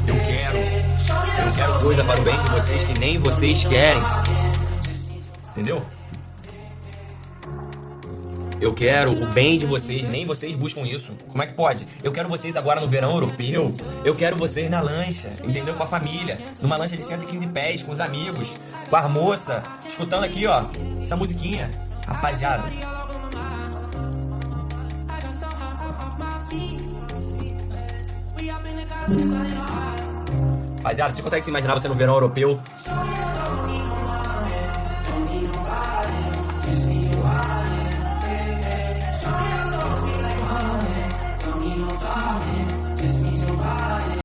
Eu quero coisa para o bem de vocês que nem vocês querem. Entendeu? Eu quero o bem de vocês, nem vocês buscam isso. Como é que pode? Eu quero vocês agora no verão europeu. Eu quero vocês na lancha, entendeu? Com a família. Numa lancha de 115 pés, com os amigos, com a moça, escutando aqui, ó, essa musiquinha. Rapaziada. Rapaziada, você consegue se imaginar você no verão europeu?